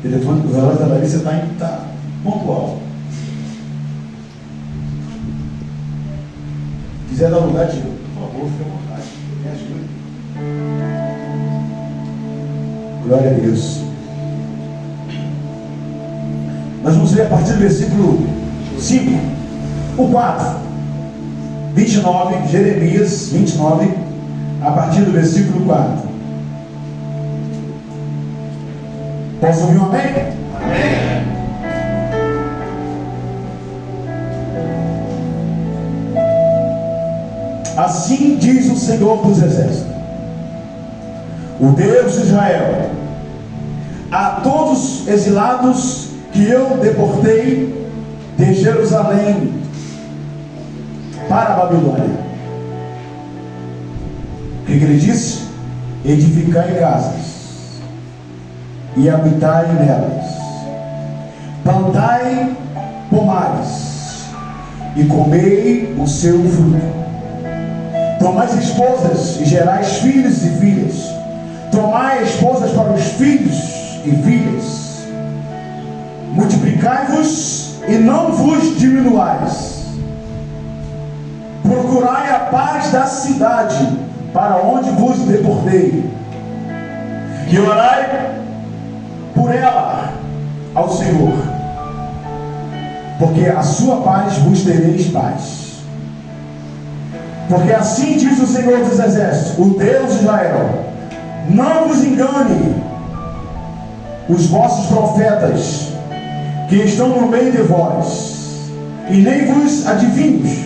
telefone com o relógio da Larissa está pontual. Se quiser dar lugar, Diego, por favor, fique à vontade. Me ajude. Glória a Deus. Nós vamos ler a partir do versículo 5, o 4, 29, Jeremias 29, a partir do versículo 4. Posso ouvir um amém? Amém. Assim diz o Senhor dos Exércitos, o Deus de Israel, a todos os exilados que eu deportei de Jerusalém para a Babilônia. O que ele disse? Edificai casas e habitai nelas, plantai pomares e comei o seu fruto. Tomai esposas e gerais filhos e filhas. Tomai esposas para os filhos e filhas. Multiplicai-vos e não vos diminuais. Procurai a paz da cidade para onde vos deportei, e orai por ela ao Senhor, porque a sua paz vos tereis paz. Porque assim diz o Senhor dos Exércitos, o Deus de Israel: não vos engane os vossos profetas que estão no meio de vós, e nem vos adivinhos,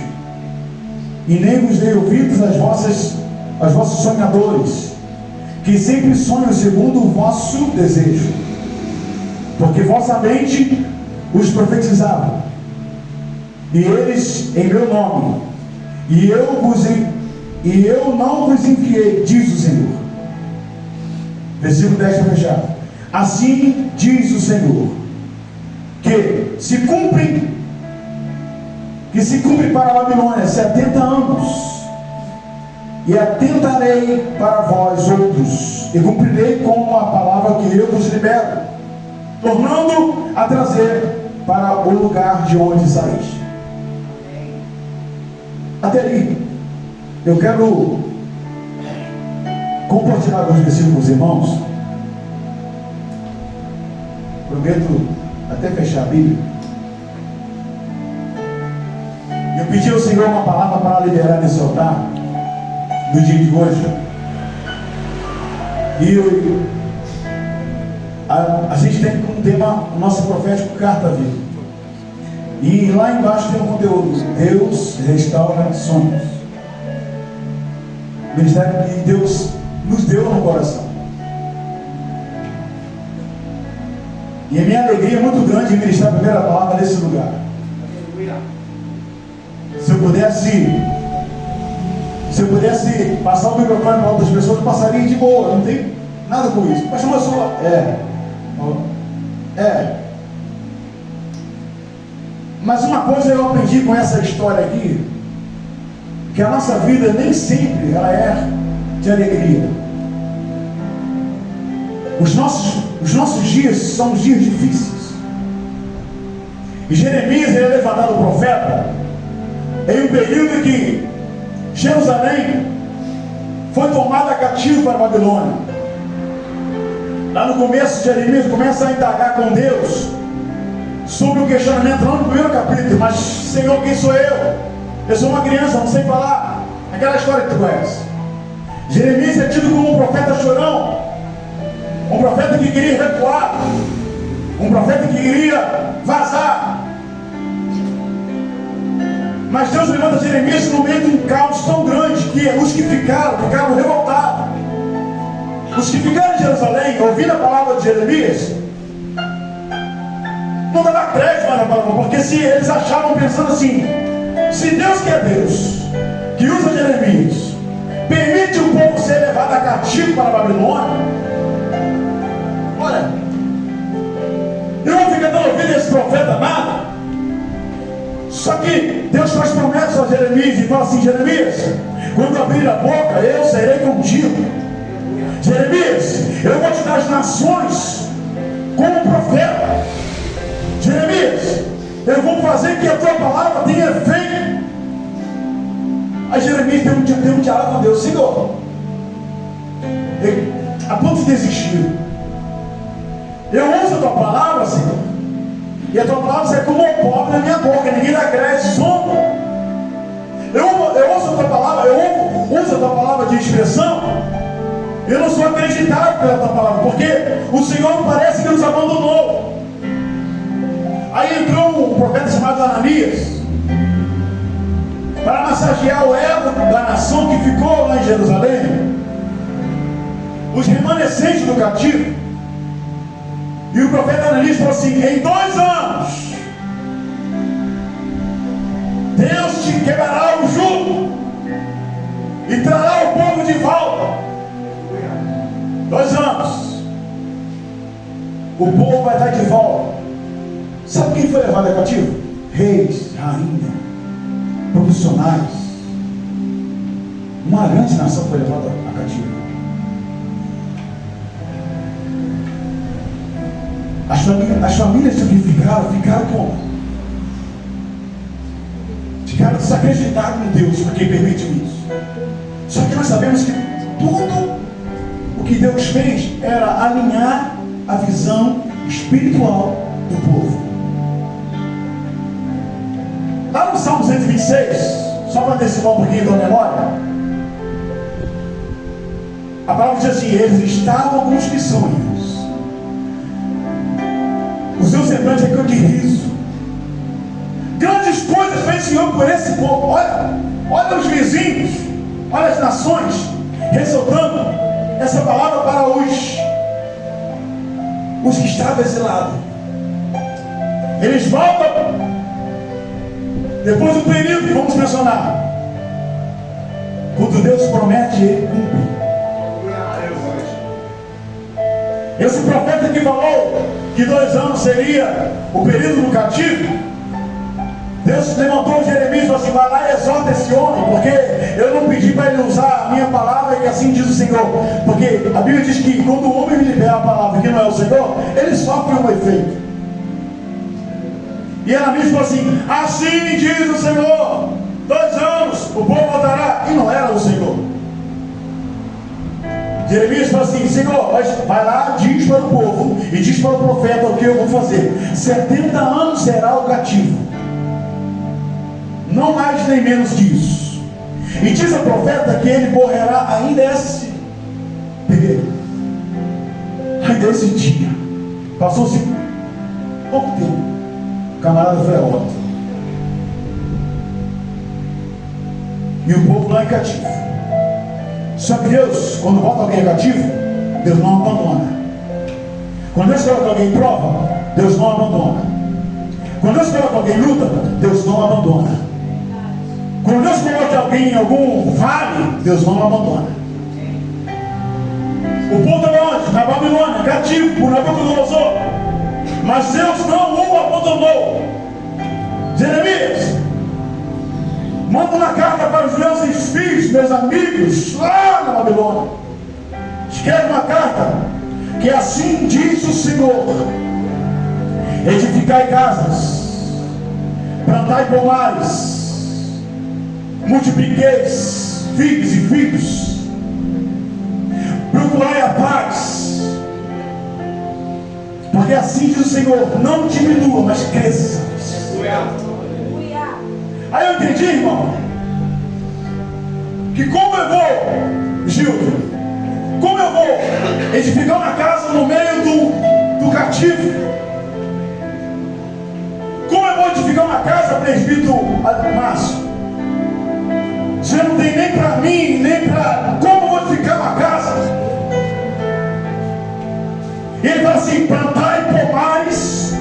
e nem vos dei ouvidos aos vossos sonhadores, que sempre sonham segundo o vosso desejo, porque vossa mente os profetizava, e eles em meu nome, e eu não vos enviei, diz o Senhor. Versículo 10 para fechar. Assim diz o Senhor, que se cumpre para a Babilônia 70 anos, e atentarei para vós outros, e cumprirei com a palavra que eu vos libero, tornando a trazer para o lugar de onde saís. Até ali, eu quero compartilhar alguns versículos com os irmãos. Prometo até fechar a Bíblia. Eu pedi ao Senhor uma palavra para liberar nesse altar no dia de hoje. E a gente tem como tema o nosso profético Carta à Vida. E lá embaixo tem um conteúdo: Deus restaura sonhos. O ministério que Deus nos deu no coração. E a minha alegria é muito grande em ministrar a primeira palavra nesse lugar. Se eu pudesse passar o microfone para outras pessoas, eu passaria de boa, não tem nada com isso. Mas chama sua. Mas uma coisa eu aprendi com essa história aqui, que a nossa vida nem sempre ela é de alegria. Os nossos dias são os dias difíceis. E Jeremias ele é levantado profeta em um período em que Jerusalém foi tomada cativo para a Babilônia. Lá no começo, Jeremias começa a indagar com Deus sobre o questionamento, lá no primeiro capítulo: mas Senhor, quem sou eu? Eu sou uma criança, não sei falar. Aquela história que tu conhece. Jeremias é tido como um profeta chorão, um profeta que queria recuar, um profeta que queria vazar. Mas Deus levanta Jeremias no meio de um caos tão grande que os que ficaram revoltados. Os que ficaram em Jerusalém, ouvindo a palavra de Jeremias, não dava crédito mais na palavra, porque se eles achavam, pensando assim: se Deus, que é Deus, que usa Jeremias, permite o povo ser levado a cativo para a Babilônia, olha, eu não fico dando ouvido a esse profeta nada. Só que Deus faz promessas a Jeremias e fala assim: Jeremias, quando abrir a boca, eu serei contigo. Jeremias, eu vou te dar as nações como profeta. fazer que a tua palavra tenha efeito. Aí Jeremias tem um diálogo com Deus. Senhor, a ponto de desistir, eu uso a tua palavra, Senhor, e a tua palavra sai como um pobre na minha boca, ninguém dá crédito, sombra. Eu uso a tua palavra, eu uso a tua palavra de expressão. Eu não sou acreditado pela tua palavra, porque o Senhor parece que nos abandonou. Aí entrou um profeta chamado Ananias para massagear o ego da nação que ficou lá em Jerusalém, os remanescentes do cativo. E o profeta Ananias falou assim: em 2 anos Deus te quebrará o jugo e trará o povo de volta. 2 anos o povo vai estar de volta. Sabe quem foi levado a cativo? Reis, rainha, profissionais. Uma grande nação foi levada a cativo. As famílias que ficaram como? Ficaram desacreditados em Deus, porque permitiu isso. Só que nós sabemos que tudo o que Deus fez era alinhar a visão espiritual do povo. Lá no Salmo 126, só para antecipar um pouquinho da memória, a palavra diz assim: eles estavam alguns que são rios. O seu semblante é de riso. Grandes coisas fez o Senhor por esse povo. Olha os vizinhos, olha as nações, ressaltando essa palavra para os que estavam exilados. Eles voltam depois do período que vamos mencionar. Quando Deus promete, Ele cumpre. Esse profeta que falou que 2 anos seria o período do cativo, Deus levantou Jeremias e falou assim: vai lá e exorta esse homem, porque eu não pedi para ele usar a minha palavra, e assim diz o Senhor. Porque a Bíblia diz que quando o homem libera a palavra que não é o Senhor, ele sofre um efeito. E Ananias falou assim: assim diz o Senhor, 2 anos o povo voltará. E não era o Senhor. Jeremias falou assim: Senhor, vai lá, diz para o povo e diz para o profeta o que eu vou fazer. 70 anos será o cativo, não mais nem menos disso. E diz a profeta que ele morrerá ainda esse período, ainda esse dia. Passou-se pouco tempo, o camarada foi a óbito. E o povo lá em cativo. Só que Deus, quando bota alguém cativo, Deus não abandona. Quando Deus coloca alguém em prova, Deus não abandona. Quando Deus coloca alguém em luta, Deus não abandona. Quando Deus coloca alguém em algum vale, Deus não abandona. O povo estava onde? Na Babilônia, cativo por Nabucodonosor. Mas Deus não o abandonou. Jeremias, manda uma carta para os meus filhos, meus amigos, lá na Babilônia. Escreve uma carta, que assim diz o Senhor: edificai casas, plantai pomares, multipliqueis filhos e filhos, procurai a paz, porque assim diz o Senhor: não diminua, mas cresça. Aí eu entendi, irmão, que como eu vou, Gildo, como eu vou edificar uma casa no meio do cativo? Como eu vou edificar uma casa, presbítero Márcio? Se eu não tem nem para mim, nem para... Como eu vou edificar uma casa? E ele fala assim: plantai pomares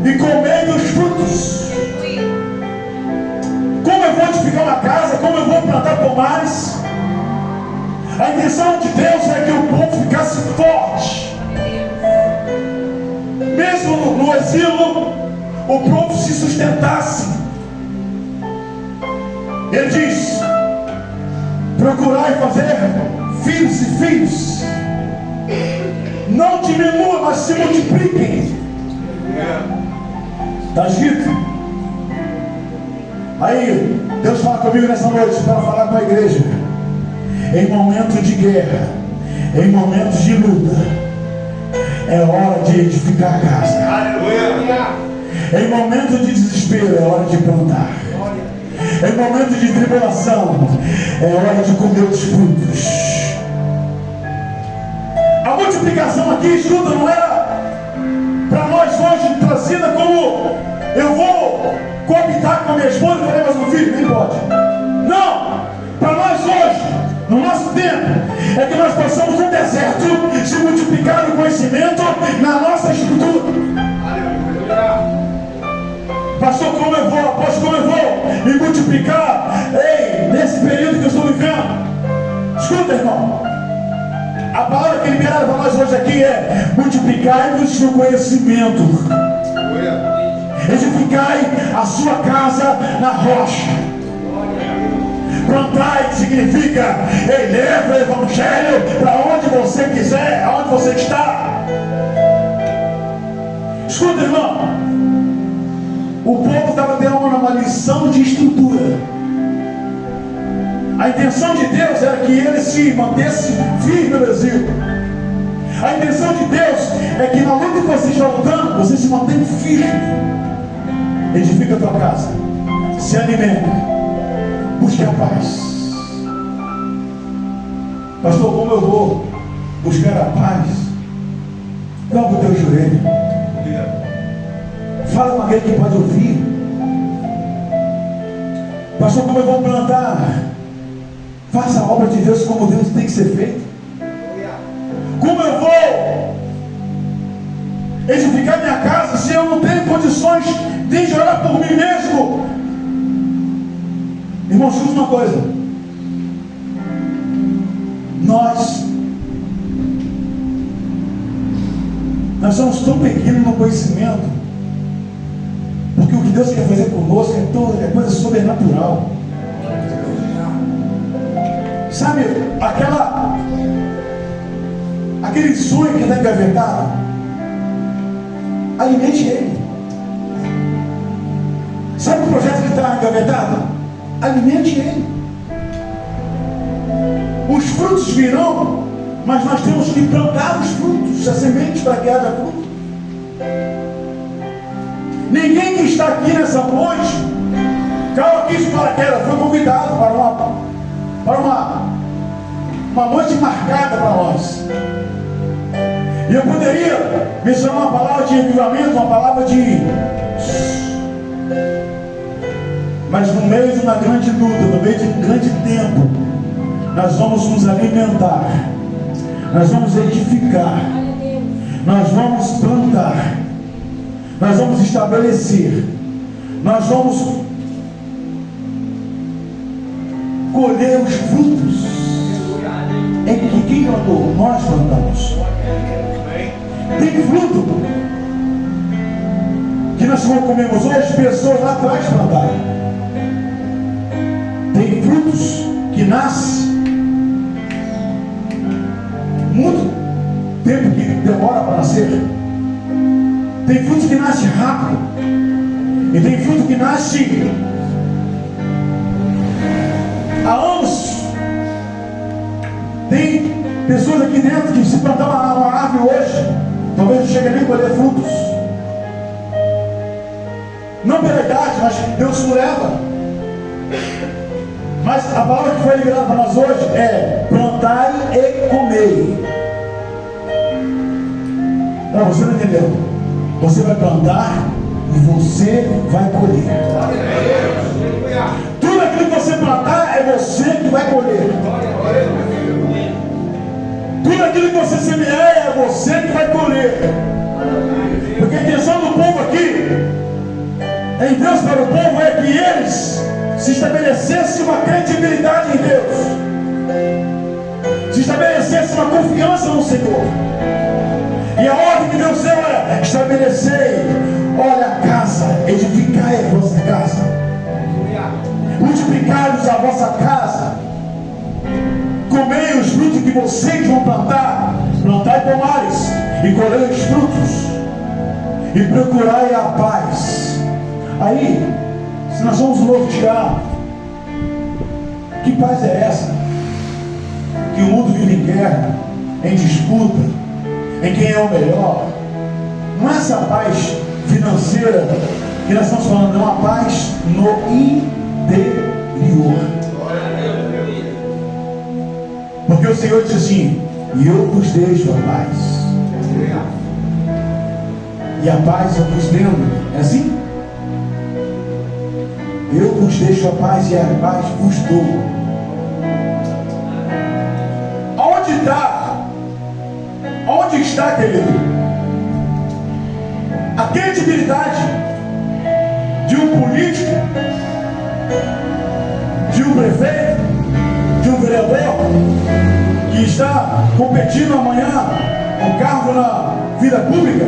e comei dos frutos. Como eu vou edificar uma casa? Como eu vou plantar pomares? A intenção de Deus é que o povo ficasse forte. Mesmo no exílio, o povo se sustentasse. Ele diz: procurai fazer filhos e filhos. Não diminua, mas se multipliquem. Está escrito: Aí, Deus fala comigo nessa noite para falar com a igreja. Em momentos de guerra, em momentos de luta, é hora de edificar a casa. Aleluia. Em momentos de desespero, é hora de plantar. Em momentos de tribulação, é hora de comer os frutos. A multiplicação aqui, escuta, não era para nós hoje trazida como eu vou coabitar com a minha esposa e terei mais um filho. Nem pode. Não! Para nós hoje, no nosso tempo, é que nós possamos no deserto se multiplicar o conhecimento na nossa estrutura. Pastor, como eu vou? Apóstolo, como eu vou me multiplicar? Ei, nesse período que eu estou vivendo. Escuta, irmão. A palavra que é liberada para nós hoje aqui é: multiplicai-vos no conhecimento. Edificai a sua casa na rocha. Plantai significa eleva o evangelho para onde você quiser, aonde você está. Escuta, irmão. O povo estava tendo uma lição de estrutura. A intenção de Deus era que ele se mantesse firme no exílio. A intenção de Deus é que na luta que você está lutando, você se mantenha firme. Edifica a tua casa, se alimenta, busque a paz. Pastor, como eu vou buscar a paz? Dobra o teu joelho. Fala com alguém que pode ouvir. Pastor, como eu vou plantar? Faça a obra de Deus como Deus tem que ser feita. Como eu vou edificar minha casa se eu não tenho condições de orar por mim mesmo? Irmão, escuta uma coisa. Nós somos tão pequenos no conhecimento, porque o que Deus quer fazer conosco é coisa sobrenatural. Sabe, aquele sonho que está engavetado, alimente ele. Sabe o projeto que está engavetado? Alimente ele. Os frutos virão, mas nós temos que plantar os frutos, as sementes para que haja fruto. Ninguém que está aqui nessa noite caiu aqui de paraquedas, foi convidado para uma noite marcada para nós. E eu poderia mencionar uma palavra de avivamento, uma palavra de... Mas no meio de uma grande luta, no meio de um grande tempo, nós vamos nos alimentar, nós vamos edificar, nós vamos plantar, nós vamos estabelecer, nós vamos colher os frutos. É que quem plantou? Nós plantamos. Tem fruto que nós comemos hoje, pessoas lá atrás plantaram. Tem frutos que nascem muito tempo que demora para nascer. Tem frutos que nascem rápido. E tem fruto que nasce há anos. Tem pessoas aqui dentro que se plantar uma árvore hoje, talvez não chegue nem a colher frutos. Não pela idade, mas Deus o leva. Mas a palavra que foi liberada para nós hoje é: plantai e comei. Não, você não entendeu. Você vai plantar e você vai colher. Tudo aquilo que você plantar é você que vai colher. Tudo aquilo que você semear é você que vai colher. Porque a intenção do povo aqui, em Deus para o povo, é que eles se estabelecesse uma credibilidade em Deus, se estabelecesse uma confiança no Senhor. E a ordem que Deus deu é: estabelecei, olha a casa, edificai a vossa casa, multiplicai-vos a vossa casa, comei os frutos que vocês vão plantar, plantai pomares e colhei os frutos, e procurai a paz. Aí se nós somos um novo Tiago, que paz é essa? Que o mundo vive em guerra, em disputa, em quem é o melhor. Não é essa paz financeira que nós estamos falando, é uma paz no interior. Porque o Senhor disse assim: e eu vos deixo a paz, e a paz eu vos dando. É assim? Eu vos deixo a paz e a paz vos dou. Onde está? Onde está, querido, a credibilidade de um político, de um prefeito, de um vereador que está competindo amanhã um cargo na vida pública?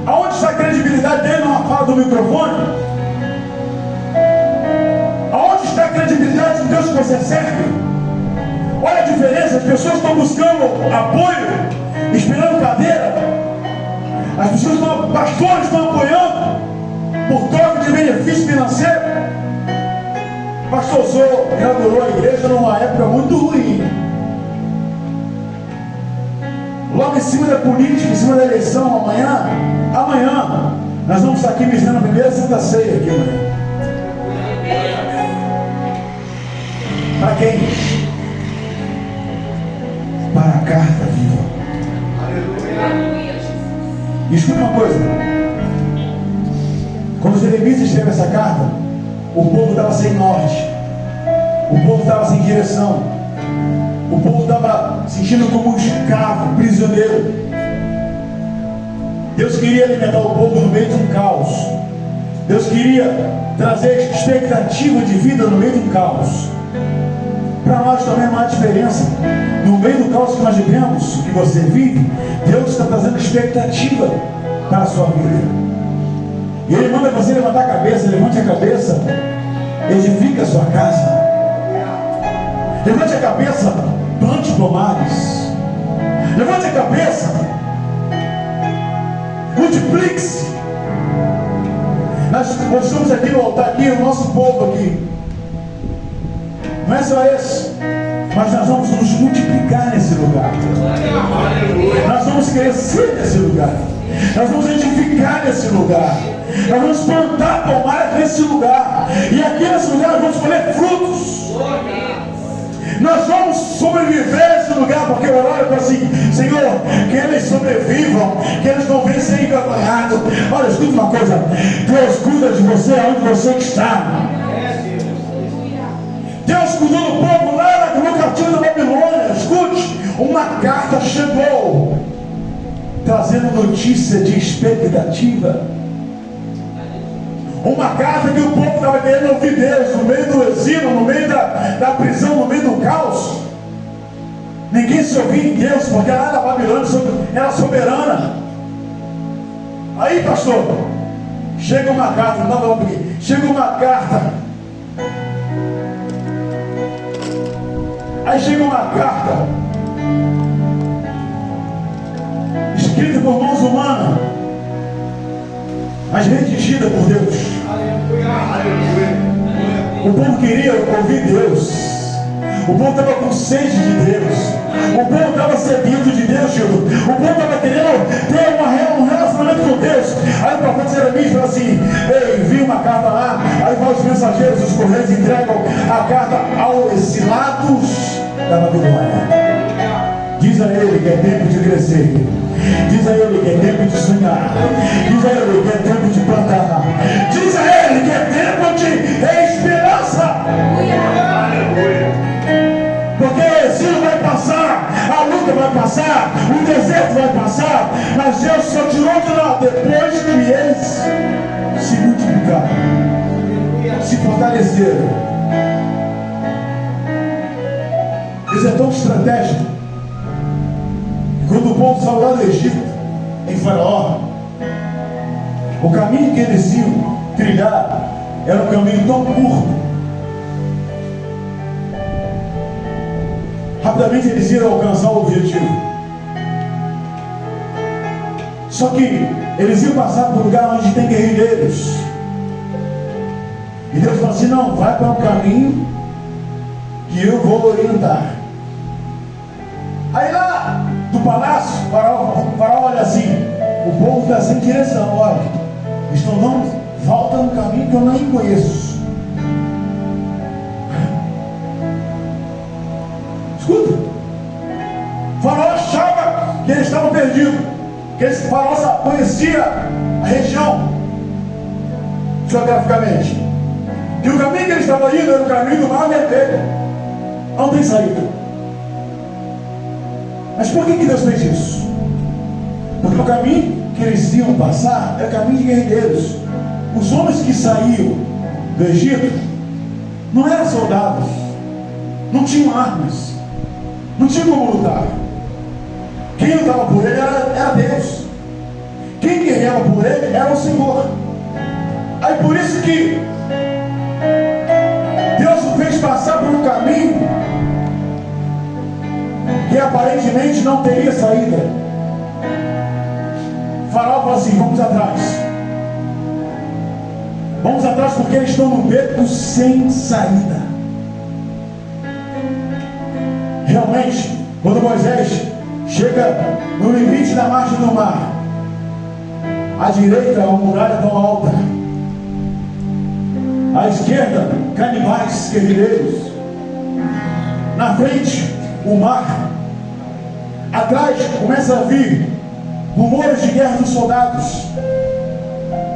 Aonde está a credibilidade dele numa fala do microfone? Aonde está a credibilidade de Deus que você serve? Olha a diferença, as pessoas estão buscando apoio, esperando cadeira. As pessoas pastores estão apoiando por troca de benefício financeiro. Pastor Zô inaugurou a igreja numa época muito ruim. Logo em cima da política, em cima da eleição, amanhã, nós vamos estar aqui ministrando a primeira Santa Ceia aqui amanhã. Para quem? Para a carta viva. E escuta uma coisa. Quando Jeremias escreve essa carta, o povo estava sem norte, o povo estava sem direção, o povo estava sentindo como um escravo, prisioneiro. Deus queria alimentar o povo no meio de um caos. Deus queria trazer expectativa de vida no meio de um caos. Para nós também não há diferença. No meio do caos que nós vivemos, que você vive, Deus está trazendo expectativa para a sua vida. E Ele manda você levantar a cabeça. Levante a cabeça, edifique a sua casa. Levante a cabeça, plante pomares. Levante a cabeça, multiplique-se. Nós estamos aqui no altar, aqui, o nosso povo aqui. Não é só esse, mas nós vamos nos multiplicar nesse lugar. Nós vamos crescer nesse lugar. Nós vamos edificar nesse lugar. Nós vamos plantar pomares nesse lugar. E aqui nesse lugar nós vamos colher frutos. Nós vamos sobreviver nesse lugar, porque eu oro assim: Senhor, que eles sobrevivam, que eles não venham ser envergonhados. Olha, escuta uma coisa: Deus cuida de você onde você está. Deus cuidou do povo lá no cativo da Babilônia. Escute, uma carta chegou trazendo notícia de expectativa. Uma carta que o povo estava querendo ouvir Deus no meio do exílio, no meio da prisão, no meio do caos. Ninguém se ouvia em Deus, porque lá na Babilônia era soberana. Aí, pastor, chega uma carta, não dá para chega uma carta. Aí chega uma carta escrita por mãos humanas, mas redigida por Deus. O povo queria ouvir Deus. O povo estava com sede de Deus. O povo estava sedento de Deus, Chico. O povo estava querendo ter um relacionamento com Deus. Aí o profeta Jeremias fala assim: ei, envia uma carta lá. Aí vai os mensageiros, os correios entregam a carta aos exilados da Babilônia. Diz a ele que é tempo de crescer. Diz a ele que é tempo de sonhar. Diz a ele que é tempo de plantar. Diz a ele que é tempo de esperança. Porque o exílio vai passar, a luta vai passar, o deserto vai passar, mas Deus só tirou de lá depois que eles se multiplicaram, se fortaleceram. Isso é tão estratégico. Quando o povo saiu lá do Egito, em Faraó, o caminho que eles iam trilhar era um caminho tão curto. Rapidamente eles iam alcançar o objetivo. Só que eles iam passar por um lugar onde tem guerrilheiros. E Deus falou assim: não, vai para um caminho que eu vou orientar. Aí lá do palácio, o faraó olha assim: o povo está sem direção, olha, estão dando volta no caminho que eu nem conheço. Escuta, o faraó achava que eles estavam perdidos, que esse faraó conhecia a região geograficamente, e o caminho que eles estavam indo era o caminho do Mar Vermelho. Não tem saída. Mas por que Deus fez isso? Porque o caminho que eles iam passar era o caminho de guerreiros. Os homens que saíam do Egito não eram soldados, não tinham armas, não tinham como lutar. Quem lutava por ele era Deus. Quem guerreava por ele era o Senhor. Aí por isso que Deus o fez passar por um caminho que aparentemente não teria saída. O faraó falou assim: vamos atrás. Vamos atrás porque eles estão no beco sem saída. Realmente, quando Moisés chega no limite da margem do mar, à direita é uma muralha tão alta, à esquerda canibais guerreiros, na frente o mar, atrás começa a vir rumores de guerra dos soldados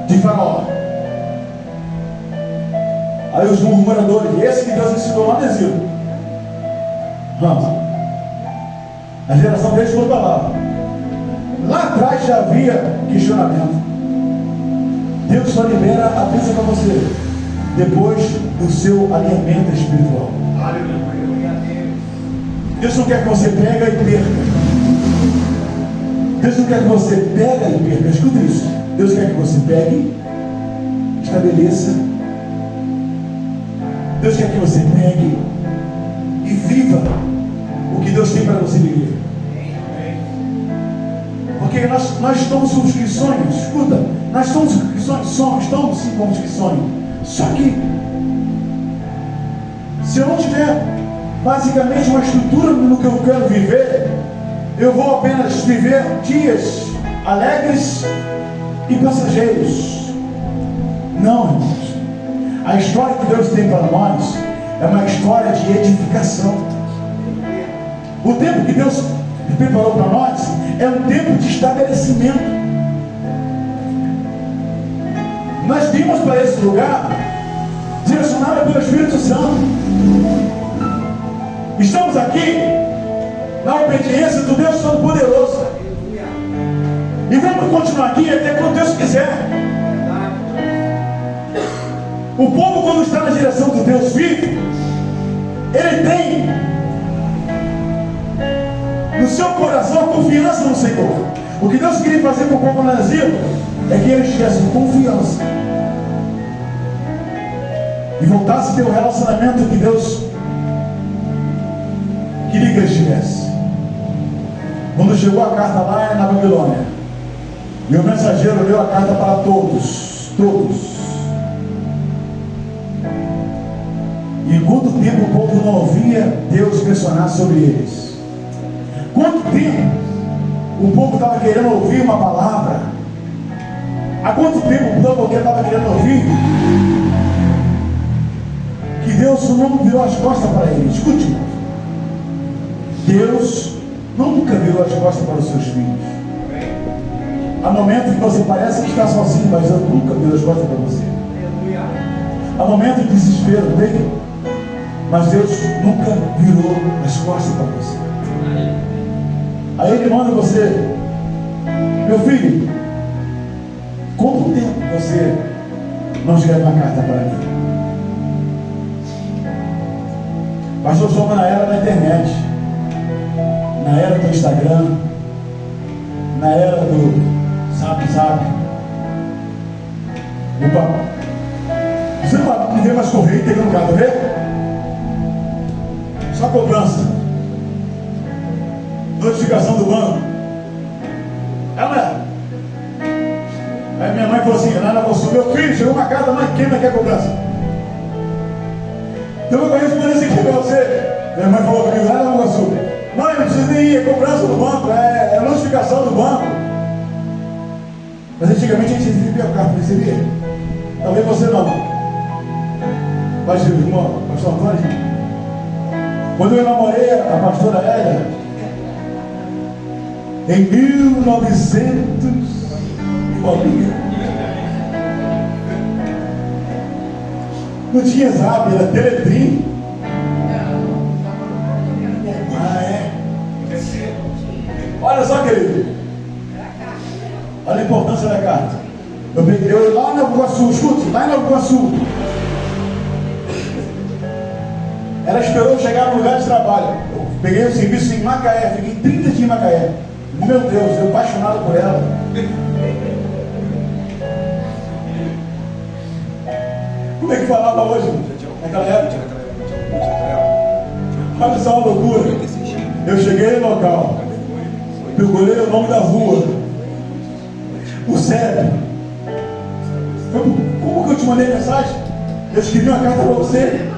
de Faraó. Aí os murmuradores, esse que Deus ensinou lá no exílio, a geração deles foi para lá. Lá atrás já havia questionamento. Deus só libera a bênção para você depois do seu alinhamento espiritual. Deus não quer que você pegue e perca. Deus não quer que você pegue e perca. Escuta isso. Deus quer que você pegue, estabeleça. Deus quer que você pegue e viva o que Deus tem para você viver. Porque nós estamos com os que sonham. Escuta, nós estamos com os que sonham. Estamos sim com os que sonham. Só que se eu não tiver basicamente uma estrutura no que eu quero viver, eu vou apenas viver dias alegres e passageiros. Não, irmãos. A história que Deus tem para nós é uma história de edificação. O tempo que Deus preparou para nós é um tempo de estabelecimento. Nós vimos para esse lugar direcionado pelo Espírito Santo. Estamos aqui na obediência do Deus Todo-Poderoso. E vamos continuar aqui até quando Deus quiser. O povo, quando está na direção do Deus vive, ele tem no seu coração confiança no Senhor. O que Deus queria fazer com o povo no asilo é que eles tivessem confiança e voltasse a ter o relacionamento que Deus queria que eles tivessem. Quando chegou a carta lá na Babilônia, e o mensageiro leu a carta para todos. E quanto tempo o povo não ouvia Deus mencionar sobre eles? Quanto tempo o povo estava querendo ouvir uma palavra? Há quanto tempo o povo estava querendo ouvir que Deus não virou as costas para eles? Escute, Deus nunca virou as costas para os seus filhos. Há momentos que você parece que está sozinho, mas Deus nunca virou as costas para você. Há momentos de desespero, tem? Mas Deus nunca virou as costas para você. Aí Ele manda você: meu filho, quanto tempo você não escreve uma carta para mim? Pastor, somos na era da internet, na era do Instagram, na era do Zap. Opa, você não me vê mais correr e ter no carro, vê? Só cobrança, notificação do banco. Ela, aí minha mãe falou assim: ela falou assim: meu filho, chegou uma carta, mãe, quem não quer cobrança? Então eu vou responder isso aqui para você. Minha mãe falou comigo lá na Nova Iguaçu: mãe, não precisa nem ir, é cobrança do banco, é notificação do banco. Mas antigamente a gente recebia a carta, recebia? Talvez você não. Mas, irmão, pastor Antônio, quando eu namorei a pastora Hélia, em 1900 e bolinha, não tinha Zap, era Teletrim. Ah, é? Olha só, querido, olha a importância da carta. Eu peguei lá na Nova Iguaçu, escute, lá em Nova Iguaçu. Ela esperou chegar no lugar de trabalho. Eu peguei o serviço em Macaé, fiquei 30 dias em Macaé. Meu Deus, eu apaixonado por ela. Como é que falava hoje? Naquela época? Olha só uma loucura. Eu cheguei no local, procurei o nome da rua, o CEP. Como que eu te mandei mensagem? Eu escrevi uma carta para você.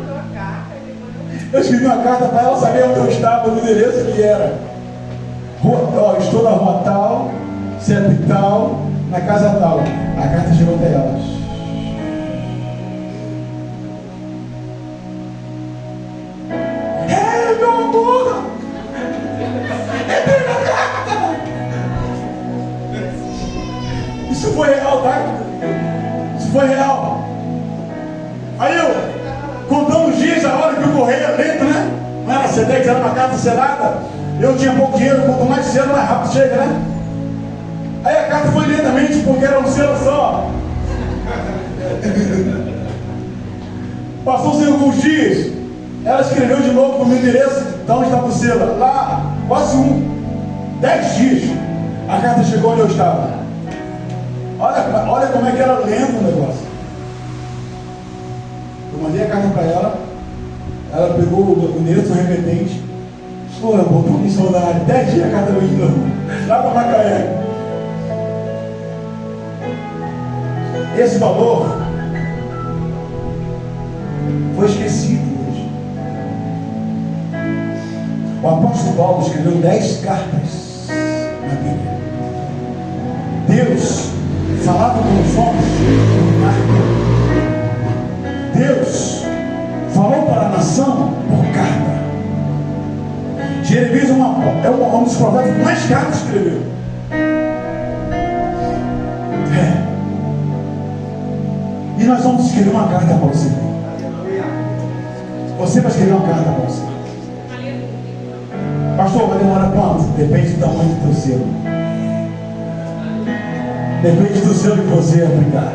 Eu escrevi uma carta para ela saber onde eu estava, o endereço que era. Estou na rua tal, CEP tal, na casa tal. A carta chegou até elas. Meu amor! Entrei na carta! Isso foi real, tá? Isso foi real. Aí eu, contando os dias, a hora que o correio era lento, né? Não era Sedex, era uma carta selada. Eu tinha pouco dinheiro, quanto mais cedo, mais rápido chega, né? Aí a carta foi lentamente, porque era um selo só. Passou-se alguns dias, ela escreveu de novo no meu endereço, de onde estava o selo. Lá, quase 10 dias, a carta chegou onde eu estava. Olha como é que era lento o negócio. Eu mandei a carta para ela, ela pegou o endereço repetente. Pô, eu botou um saudade, 10 dias a carta veio de novo, lá para Macaé. Esse valor foi esquecido hoje. O apóstolo Paulo escreveu 10 cartas na Bíblia. Deus falava com os homens por carta. Deus falou para a nação por carta. Jeremias é um dos profetas que mais cartas escreveu. E nós vamos escrever uma carta para você. Você vai escrever uma carta para você. Pastor, vai demorar quanto? Depende do tamanho do teu selo. Depende do selo que você aplicar.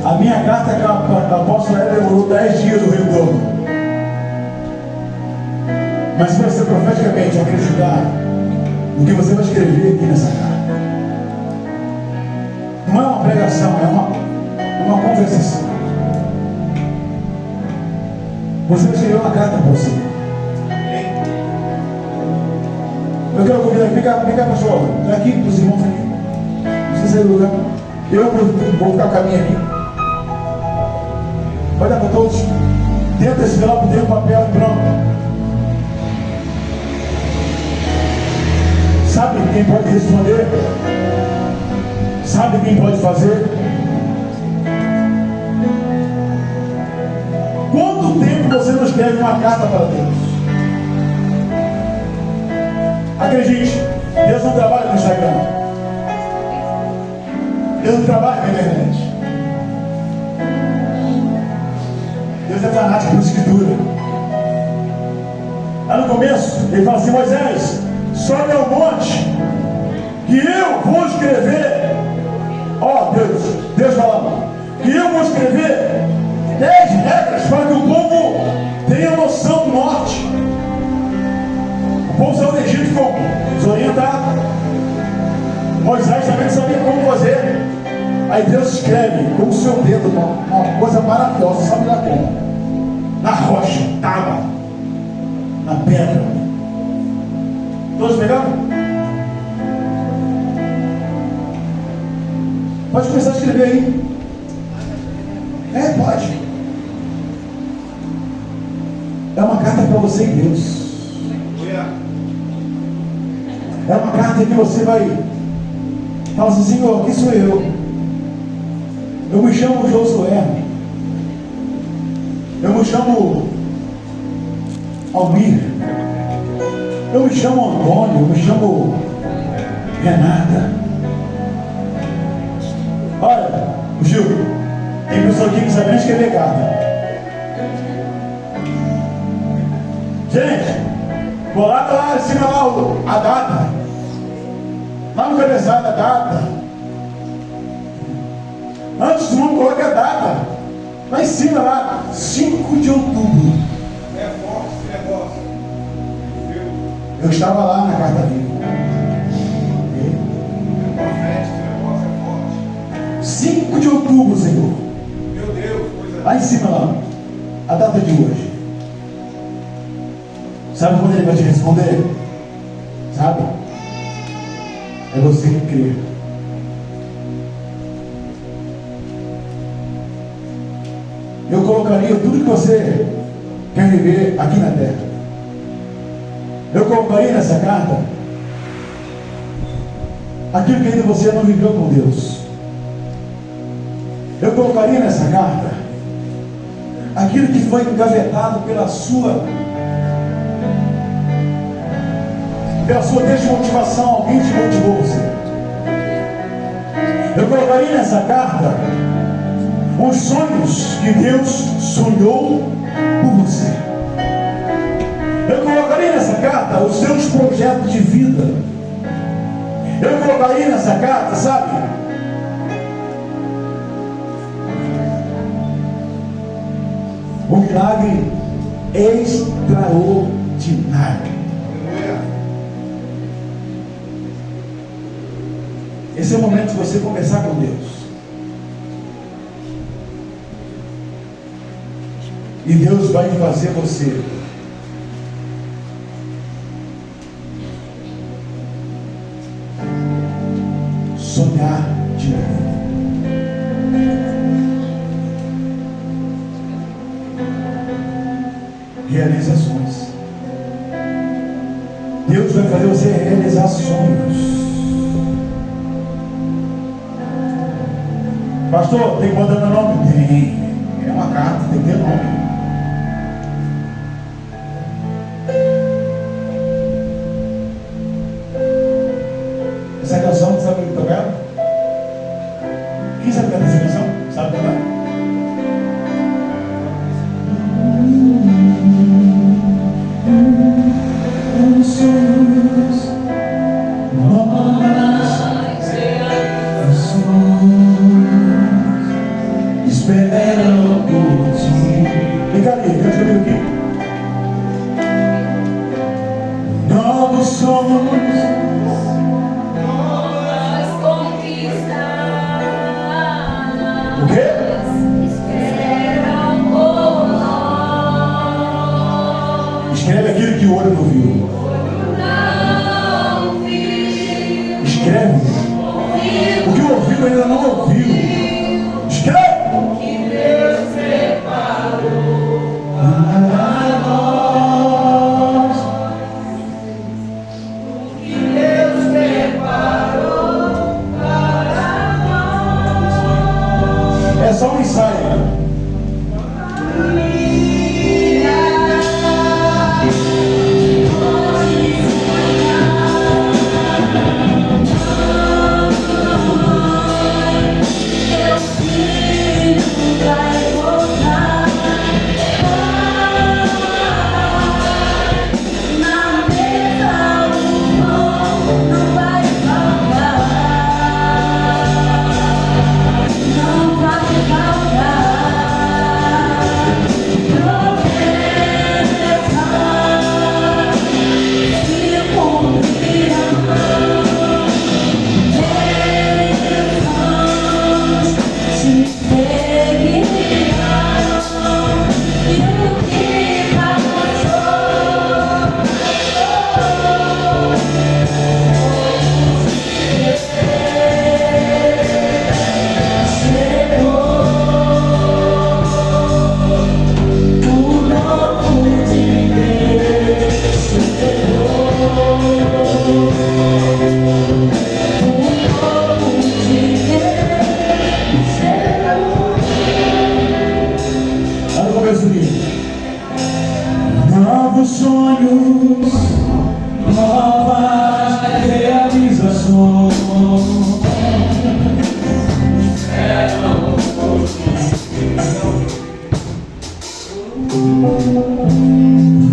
A minha carta que a apóstola demorou 10 dias do retorno. Mas se você profeticamente acreditar no que você vai escrever aqui nessa carta, não é uma pregação, é uma conversação. Você vai escrever uma carta para você. Eu quero convidar, vem cá, pastor. Está aqui, os irmãos aqui. Não precisa sair do lugar. Eu vou ficar com a minha aqui. Vai dar para todos. Dentro desse envelope tem um papel em branco. Sabe quem pode responder? Sabe quem pode fazer? Quanto tempo você não escreve uma carta para Deus? Acredite, Deus não trabalha no Instagram. Deus não trabalha na internet. Deus é fanático por escritura. Lá no começo, ele fala assim: Moisés, sobe ao monte, que eu vou escrever. Ó, Deus falando, que eu vou escrever 10 regras para que o povo tenha noção do norte. O povo saiu do Egito como? Desorientado. Moisés também sabia como fazer. Aí Deus escreve com o seu dedo uma coisa maravilhosa, sabe lá como? Na rocha, tábua, na pedra. Todos pegaram? Pode começar a escrever aí. Pode. É uma carta para você e Deus. É uma carta que você vai falar assim: Senhor, quem sou eu? Eu me chamo Josué. Eu me chamo Almir. Eu me chamo Antônio. Eu me chamo Renata. Olha, Gil, tem pessoa aqui que sabe nem escrever carta. Gente, coloca lá em cima lá a data. Lá no cabeçalho a data. Antes do nome, coloca a data. Lá em cima, lá, 5 de outubro. É forte esse negócio. Eu estava lá na carta viva. É profético esse negócio, é forte. 5 de outubro, Senhor. Meu Deus, coisa. Lá em cima, lá. A data de hoje. Sabe quando ele vai te responder? Sabe? É você que crê. Eu colocaria tudo que você quer viver aqui na terra. Eu colocaria nessa carta aquilo que ainda você não viveu com Deus. Eu colocaria nessa carta aquilo que foi engavetado pela sua desmotivação. Alguém te motivou você. Eu colocaria nessa carta os sonhos que Deus sonhou por você. Eu colocaria nessa carta os seus projetos de vida. Eu colocaria nessa carta, sabe, um milagre extraordinário. Esse é o momento de você conversar com Deus. E Deus vai fazer você sonhar de novo. Realizações. Deus vai fazer você realizar sonhos. Pastor, tem que botar meu nome? Tem. É uma carta, tem que ter nome. Essa canção, sabe tocar? Quem sabe cantar essa canção? Sabe tocar? Esperam por ti. Fica ali, canta comigo aqui. Novos sonhos, novas conquistas. o quê? Esperam por nós. Escreve aquilo que o olho não viu. Não vi. Escreve o que o ouvido ainda não ouviu. Escreve. Que Deus preparou Para nós. que Deus preparou para nós. É só um ensaio. Meu filho vai voltar. Na mesa o pão não vai faltar. Não vai faltar.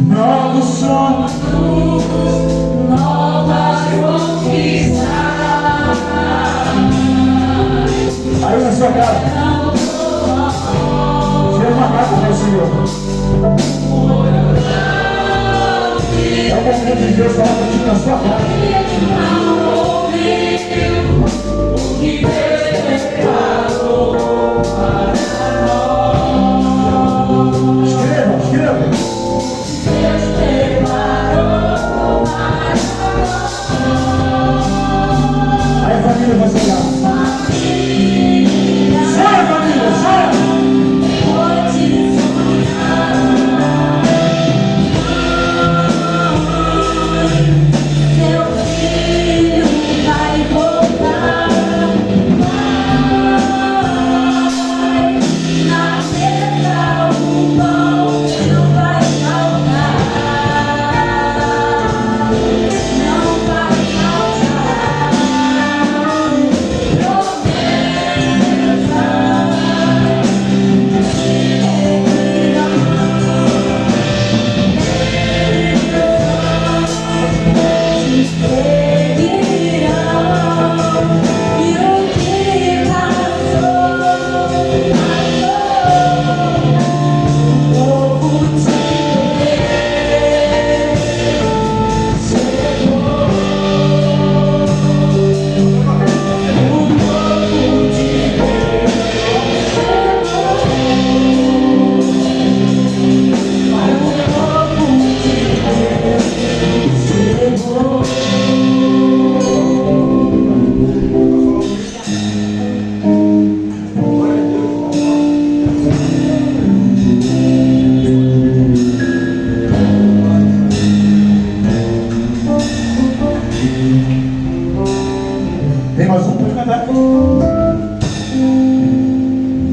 Novos sonhos, novas conquistas. aí na sua casa, seja uma carta para o Senhor.